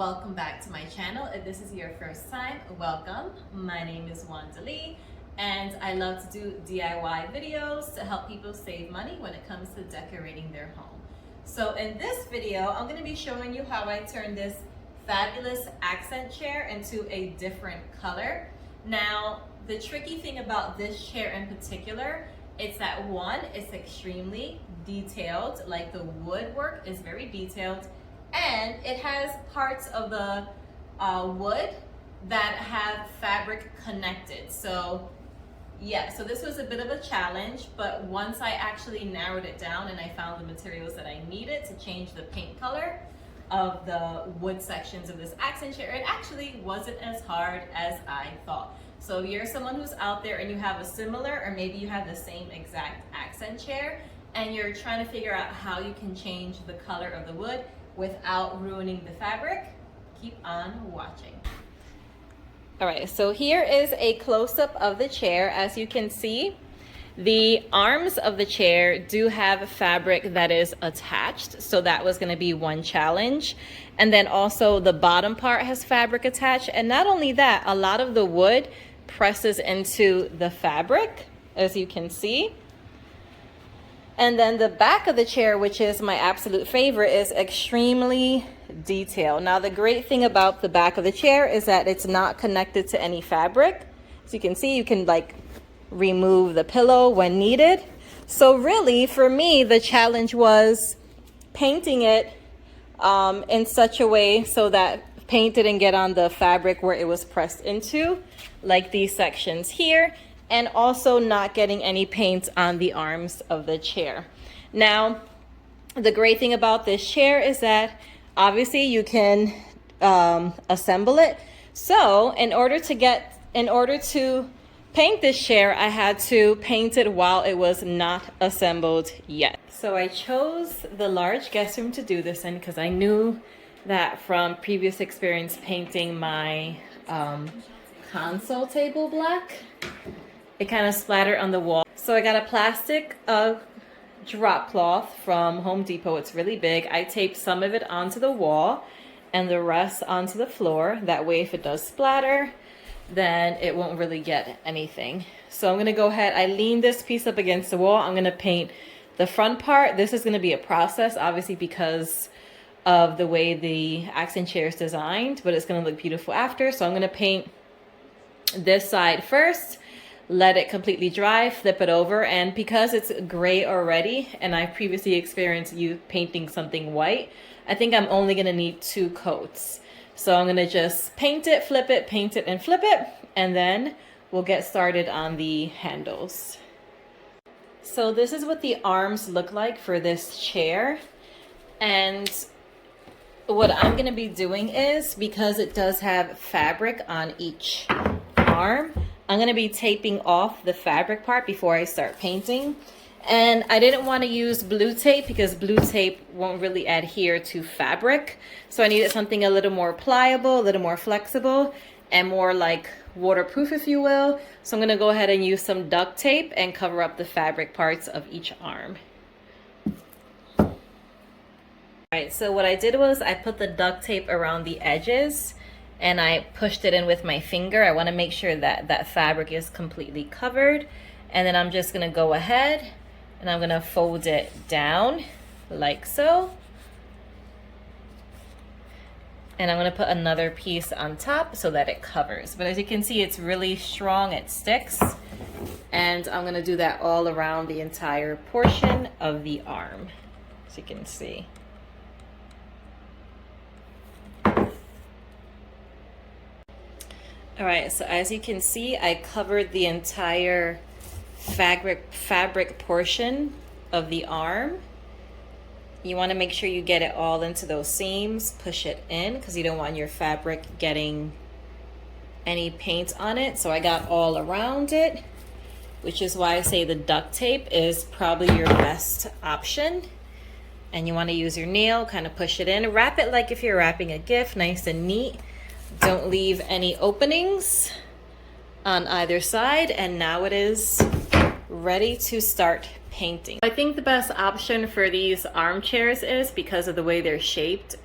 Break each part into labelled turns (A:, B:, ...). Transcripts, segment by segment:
A: welcome back to my channel. If this is your first time, welcome. My name is Wandalee and I love to do DIY videos to help people save money when it comes to decorating their home. So in this video, I'm going to be showing you how I turn this fabulous accent chair into a different color. Now, the tricky thing about this chair in particular, it's that one, it's extremely detailed, like the woodwork is very detailed, and it has parts of the wood that have fabric connected. So yeah, so this was a bit of a challenge, but once I actually narrowed it down and I found the materials that I needed to change the paint color of the wood sections of this accent chair, it actually wasn't as hard as I thought. So if you're someone who's out there and you have a similar, or maybe you have the same exact accent chair and you're trying to figure out how you can change the color of the wood without ruining the fabric, keep on watching. All right, so here is a close-up of the chair. As you can see, the arms of the chair do have fabric that is attached, so that was going to be one challenge. And then also the bottom part has fabric attached, and not only that, a lot of the wood presses into the fabric, as you can see. And then the back of the chair, which is my absolute favorite, is extremely detailed. Now, the great thing about the back of the chair is that it's not connected to any fabric. As you can see, you can like remove the pillow when needed. So really, for me, the challenge was painting it in such a way so that paint didn't get on the fabric where it was pressed into, like these sections here, and also not getting any paint on the arms of the chair. Now, the great thing about this chair is that obviously you can assemble it. So in order to paint this chair, I had to paint it while it was not assembled yet. So I chose the large guest room to do this in because I knew that from previous experience painting my console table black, it kind of splattered on the wall. So I got a plastic drop cloth from Home Depot. It's really big. I taped some of it onto the wall and the rest onto the floor. That way, if it does splatter, then it won't really get anything. So I'm gonna go ahead, I lean this piece up against the wall. I'm gonna paint the front part. This is gonna be a process, obviously, because of the way the accent chair is designed, but it's gonna look beautiful after. So I'm gonna paint this side first, let it completely dry, flip it over, and because it's gray already, and I previously experienced you painting something white, I think I'm only gonna need 2 coats. So I'm gonna just paint it, paint it, and flip it, and then we'll get started on the handles. So this is what the arms look like for this chair, and what I'm gonna be doing is, because it does have fabric on each arm, I'm gonna be taping off the fabric part before I start painting. And I didn't want to use blue tape because blue tape won't really adhere to fabric. So I needed something a little more pliable, a little more flexible, and more like waterproof, if you will. So I'm gonna go ahead and use some duct tape and cover up the fabric parts of each arm. All right, so what I did was I put the duct tape around the edges and I pushed it in with my finger. I want to make sure that that fabric is completely covered. And then I'm just gonna go ahead and I'm gonna fold it down like so. And I'm gonna put another piece on top so that it covers. But as you can see, it's really strong, it sticks. And I'm gonna do that all around the entire portion of the arm, as you can see. All right, so as you can see, I covered the entire fabric portion of the arm. You want to make sure you get it all into those seams, push it in, because you don't want your fabric getting any paint on it. So I got all around it, which is why I say the duct tape is probably your best option. And you want to use your nail, kind of push it in, wrap it like if you're wrapping a gift, nice and neat. Don't leave any openings on either side, and now it is ready to start painting. I think the best option for these armchairs is, because of the way they're shaped,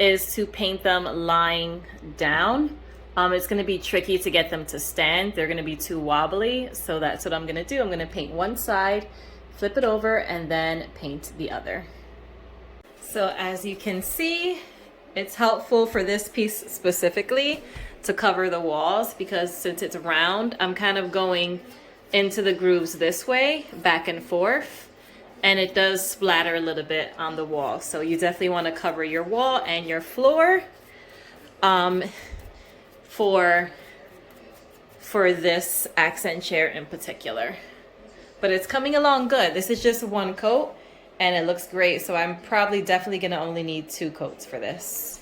A: is to paint them lying down. It's going to be tricky to get them to stand. They're going to be too wobbly. So that's what I'm going to do. I'm going to paint one side, flip it over, and then paint the other. So as you can see, it's helpful for this piece specifically to cover the walls, because since it's round, I'm kind of going into the grooves this way, back and forth, and it does splatter a little bit on the wall. So you definitely want to cover your wall and your floor for this accent chair in particular. But it's coming along good. This is just one coat and it looks great. So I'm probably definitely gonna only need 2 coats for this.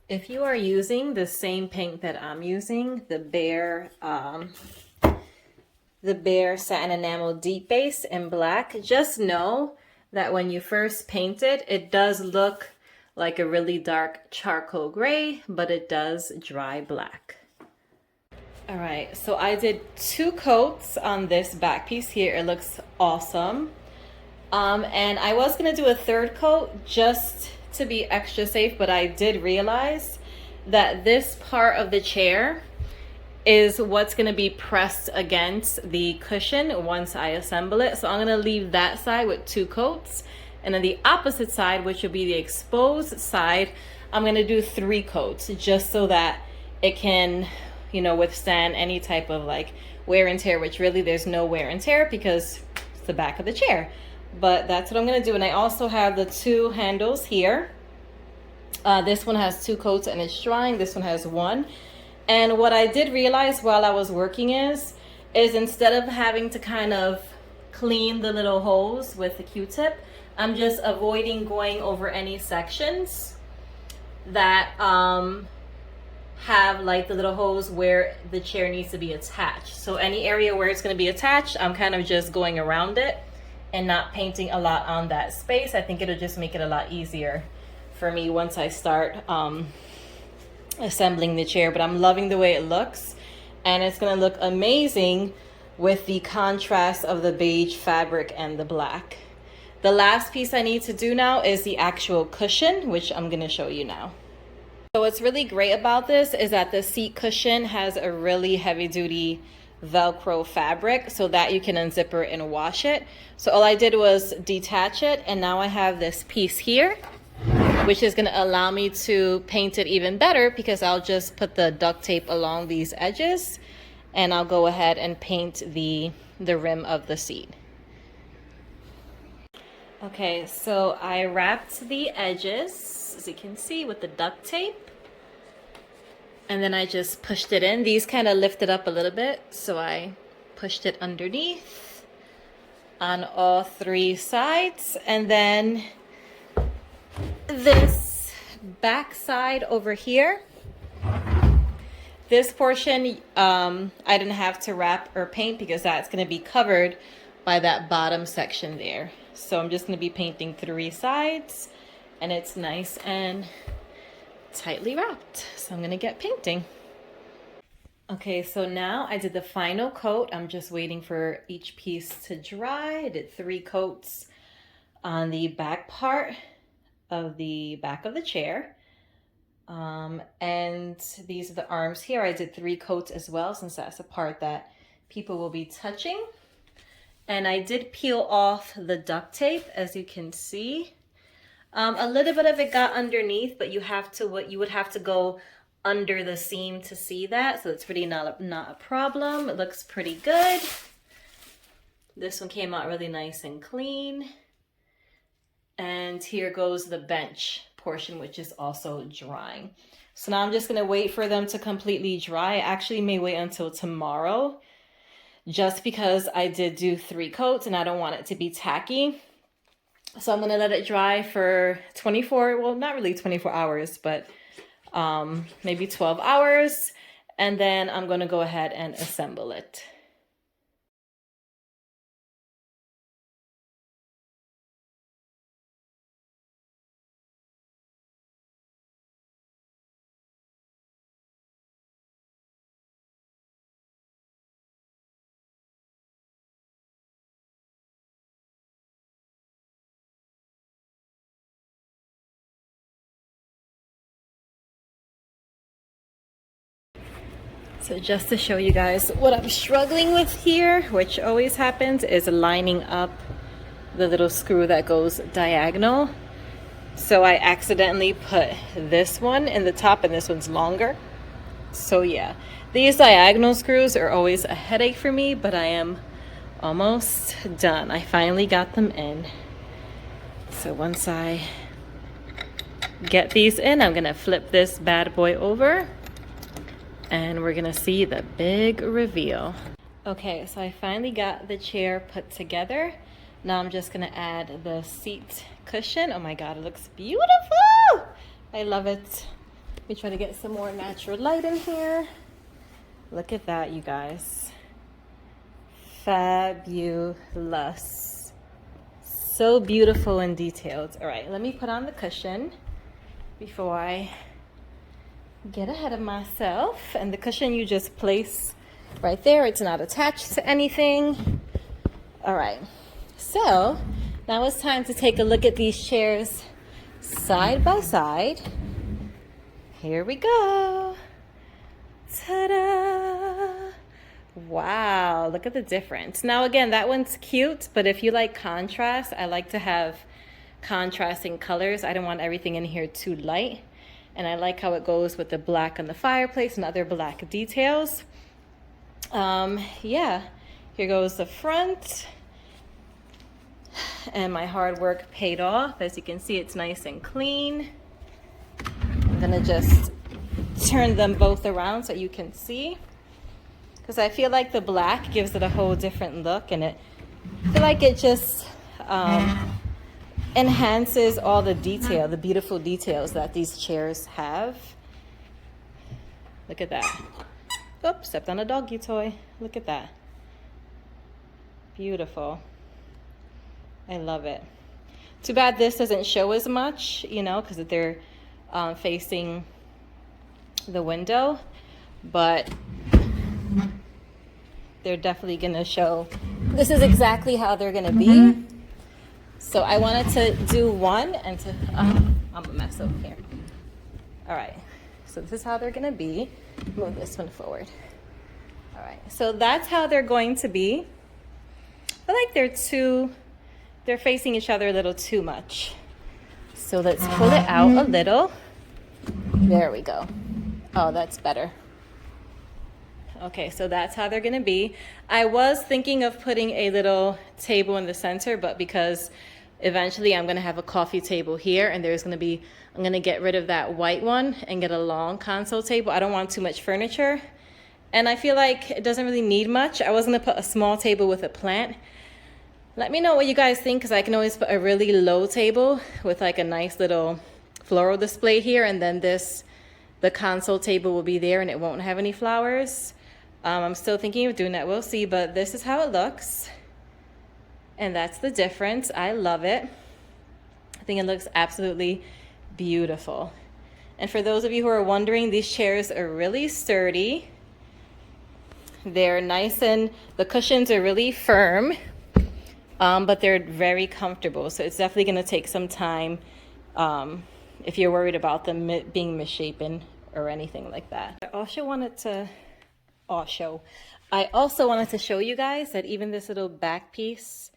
A: If you are using the same paint that I'm using, the Bare Satin Enamel Deep Base in black, just know that when you first paint it, it does look like a really dark charcoal gray, but it does dry black. All right, so I did 2 coats on this back piece here. It looks awesome. And I was gonna do a 3rd coat just to be extra safe, but I did realize that this part of the chair is what's going to be pressed against the cushion once I assemble it. So I'm going to leave that side with 2 coats, and then the opposite side, which will be the exposed side, I'm going to do 3 coats just so that it can, you know, withstand any type of like wear and tear, which really there's no wear and tear because it's the back of the chair. But that's what I'm going to do. And I also have the 2 handles here. This one has 2 coats and it's drying. This one has 1. And what I did realize while I was working is instead of having to kind of clean the little holes with the Q-tip, I'm just avoiding going over any sections that have like the little holes where the chair needs to be attached. So any area where it's going to be attached, I'm kind of just going around it and not painting a lot on that space. I think it'll just make it a lot easier for me once I start assembling the chair. But I'm loving the way it looks, and it's gonna look amazing with the contrast of the beige fabric and the black. The last piece I need to do now is the actual cushion, which I'm gonna show you now. So what's really great about this is that the seat cushion has a really heavy duty Velcro fabric so that you can unzipper it and wash it. So all I did was detach it, and now I have this piece here, which is going to allow me to paint it even better because I'll just put the duct tape along these edges and I'll go ahead and paint the rim of the seat. Okay, so I wrapped the edges, as you can see, with the duct tape. And then I just pushed it in. These kind of lifted up a little bit, so I pushed it underneath on all 3 sides. And then this back side over here, this portion, I didn't have to wrap or paint because that's going to be covered by that bottom section there. So I'm just going to be painting 3 sides, and it's nice and tightly wrapped. So I'm gonna get painting. Okay, so now I did the final coat. I'm just waiting for each piece to dry. I did 3 coats on the back part of the back of the chair. And these are the arms here. I did 3 coats as well, since that's the part that people will be touching. And I did peel off the duct tape, as you can see. A little bit of it got underneath, but you would have to go under the seam to see that. So it's really not a problem. It looks pretty good. This one came out really nice and clean. And here goes the bench portion, which is also drying. So now I'm just gonna wait for them to completely dry. I actually may wait until tomorrow, just because I did do 3 coats and I don't want it to be tacky. So I'm going to let it dry for 24, well, not really 24 hours, but maybe 12 hours. And then I'm going to go ahead and assemble it. So just to show you guys what I'm struggling with here, which always happens, is lining up the little screw that goes diagonal. So I accidentally put this one in the top and this one's longer. So yeah, these diagonal screws are always a headache for me, but I am almost done. I finally got them in. So once I get these in, I'm gonna flip this bad boy over and we're gonna see the big reveal. Okay, so I finally got the chair put together. Now I'm just gonna add the seat cushion. Oh my God, it looks beautiful. I love it. Let me try to get some more natural light in here. Look at that, you guys. Fabulous. So beautiful and detailed. All right, let me put on the cushion before I get ahead of myself. And the cushion you just place right there. It's not attached to anything. All right, so now it's time to take a look at these chairs side by side. Here we go. Ta-da! Wow, look at the difference. Now again, that one's cute, but if you like contrast, I like to have contrasting colors. I don't want everything in here too light. And I like how it goes with the black on the fireplace and other black details. Yeah, here goes the front. And my hard work paid off. As you can see, it's nice and clean. I'm gonna just turn them both around so you can see. Because I feel like the black gives it a whole different look, and I feel like it just enhances all the detail, the beautiful details that these chairs have. Look at that. Oops, stepped on a doggy toy. Look at that. Beautiful. I love it. Too bad this doesn't show as much, you know, because they're facing the window, but they're definitely gonna show. This is exactly how they're gonna be. So I wanted to do one and to, I'm a mess over here. All right, so this is how they're gonna be. Move this one forward. All right, so that's how they're going to be. I like they're facing each other a little too much. So let's pull it out a little. There we go. Oh, that's better. Okay, so that's how they're gonna be. I was thinking of putting a little table in the center, but because eventually I'm gonna have a coffee table here and I'm gonna get rid of that white one and get a long console table. I don't want too much furniture. And I feel like it doesn't really need much. I was gonna put a small table with a plant. Let me know what you guys think, because I can always put a really low table with like a nice little floral display here, and then the console table will be there and it won't have any flowers. I'm still thinking of doing that, we'll see, but this is how it looks. And that's the difference. I love it. I think it looks absolutely beautiful. And for those of you who are wondering, these chairs are really sturdy. They're nice and the cushions are really firm, but they're very comfortable. So it's definitely gonna take some time if you're worried about them being misshapen or anything like that. I also wanted to show you guys that even this little back piece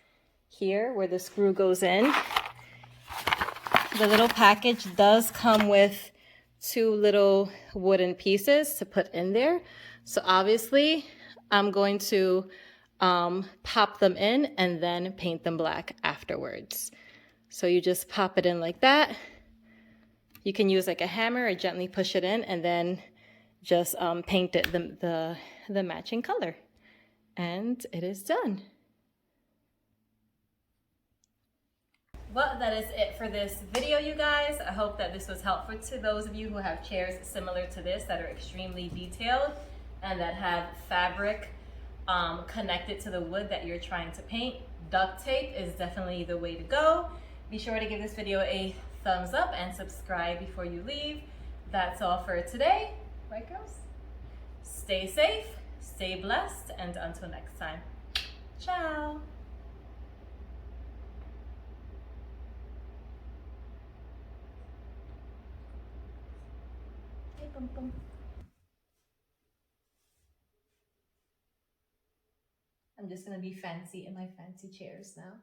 A: here where the screw goes in, the little package does come with 2 little wooden pieces to put in there. So obviously I'm going to pop them in and then paint them black afterwards. So you just pop it in like that. You can use like a hammer or gently push it in and then just paint it the matching color. And it is done. Well, that is it for this video, you guys. I hope that this was helpful to those of you who have chairs similar to this that are extremely detailed and that have fabric connected to the wood that you're trying to paint. Duct tape is definitely the way to go. Be sure to give this video a thumbs up and subscribe before you leave. That's all for today. Right, girls? Stay safe, stay blessed, and until next time, ciao. Hey, bum, bum. just gonna be fancy in my fancy chairs now.